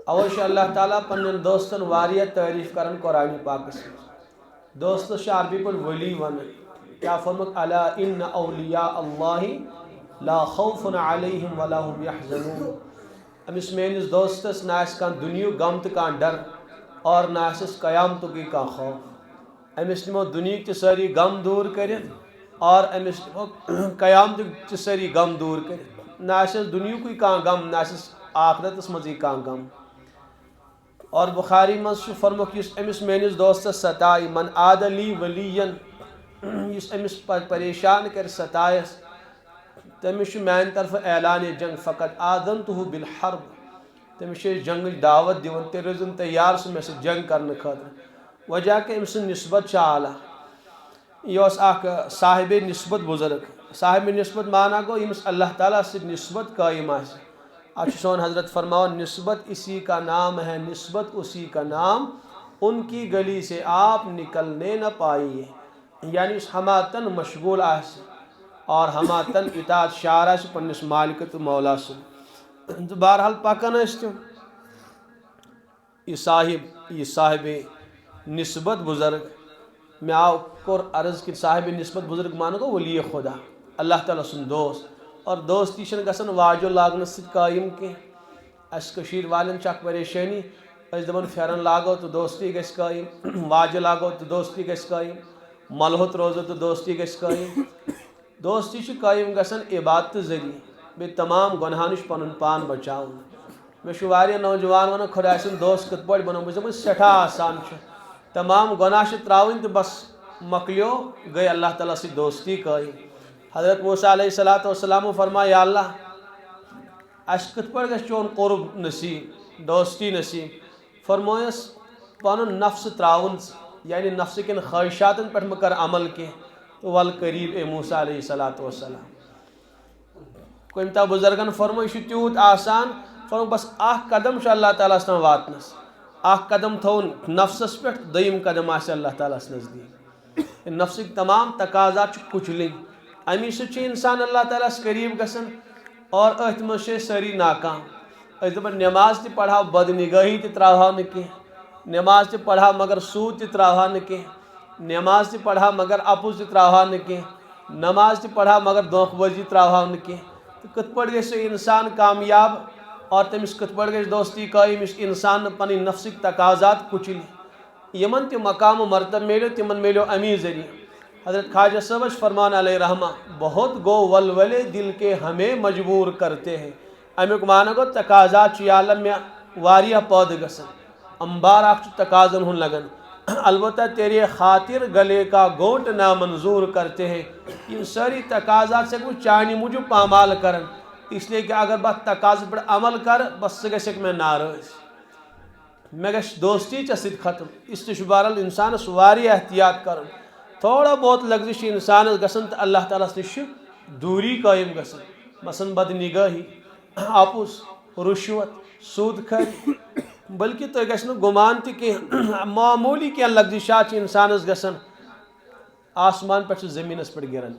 اوش اللہ تعالیٰ پنن دوستن واریہ تعریف کرن قرآن پاک سے دوست عربی پر ولی ون کیا فرمت الا ان اولیاء اللہ لا خوف علیہم ولا هم یحزنون امس میانس دوستس نہ کان دنیا غم تو کان ڈر اور نہ قیامت کی کان خوف امس نمو دنیا تہ ساری غم دور کرت اور امس نمو قیامت تہ ساری غم دور کرت نہ دنیا کی کان غم نہ آخرتس مزی کان غم اور بخاری مز فرموک اس امس میانس دوستس ستائی من عاد لی ولین اس امس پریشان کر ستائس تمس میان طرف اعلان جنگ فقط آذنتہ بالحرب تمس جنگ دعوت دیون تہ روزن تیار سہ مے جنگ کرنے خاطر وجہ کہ امس نسبت اعلیٰ یہ اخ صاحب نسبت بزرگ صاحب نسبت مانا گو یمس اللہ تعالیٰ سے نسبت قائم آسہ آج سون حضرت فرماؤ نسبت اسی کا نام ہے نسبت اسی کا نام ان کی گلی سے آپ نکلنے نہ پائیے یعنی اس ہماتن مشغول آس اور ہماتن اطاعت شار آس پنس مالک تو مولا سن تو بہرحال پکن تم یہ صاحب نسبت بزرگ میں آو کور عرض کہ صاحب نسبت بزرگ مانو گو ولی خدا اللہ تعالیٰ سن دوست اور دوستی گھن واجو لاگنس ست قائم کی اس کشیر والن چھ پریشانی اس دپان پھیرن لاگو تو دوستی گھس قائم واجہ لاگو تو دوستی گھس قائم ملہت روزو تو دوستی گھس قائم دوستی قائم گھن عبادت ذریعہ بی تمام گناہ نش پن پان بچاؤ مے نوجوان ون خدا سن دوست کت پہ بنو بس سٹھا آسان تمام گناہ تراؤن تو بس مکلیو گئی اللہ تعالیٰ سی دوستی قائم حضرت موسیٰ علیہ السلام فرمایا یا اللہ اس کت پہ گھس چون قرب نصیب دوستی نصیب فرمویس پن نفس تراؤن یعنی نفس کن خواہشاتن پہ مکر عمل کی تو ول قریب اے موسیٰ علیہ السلام کمتا بزرگن فرمو یہ تیوت آسان فرمو بس اخ قدم اللہ تعالیٰ تام واتنس اخ قدم تھون نفسس پہ دیم قدم آس اللہ تعالیٰ نزدیک نفسک تمام تقاضات کچلن امی سہ انسان اللہ تعالیٰ قریب گھن اور ات مز ساری ناکام اس دپان نماز تہ پڑھا بد نگاہی تہ تراہا نہ کی نماز تہ پڑھا مگر سود تہ تراہا نہ کی نماز تہ پڑھا مگر اپز تہ تراہا نہ کی نماز تہ پڑھا مگر دھوکہ بازی تراہا نہ کی تو کت پہ گھس انسان کامیاب اور تمس کت پہ گھس دوستی قائم اس انسان پن نفسک تقاضات کچل یمن تہ مقام و مرتب میلو تمن میلو امی ذریعہ حضرت خواجہ صاحب فرمان علیہ رحمہ بہت گو ولولے دل کے ہمیں مجبور کرتے ہیں امیک معنی گو تقاضات عالم میں واریہ پود گسن انبار اخ تقاضن ہن لگن البتہ تیرے خاطر گلے کا گھونٹ نامنظور کرتے ہیں یہ ساری تقاضات سے چانی مجھے پامال کرن اس لیے کہ اگر بات تقاض پر عمل کر بس سے گھس میں ناراض میں گھس دوستی ست ختم اس بہرحال انسانس واریہ احتیاط کرن تھوڑا بہت لغزش انسان گھن تو اللہ تعالیٰ نش دوری قائم گھن مثلاً بد نگاہی اپز رشوت سود کھری بلکہ تہ گھس گمان تہ کی معمولی کی لغزشات انسانس گھن آسمان پہ زمینس پہ گرن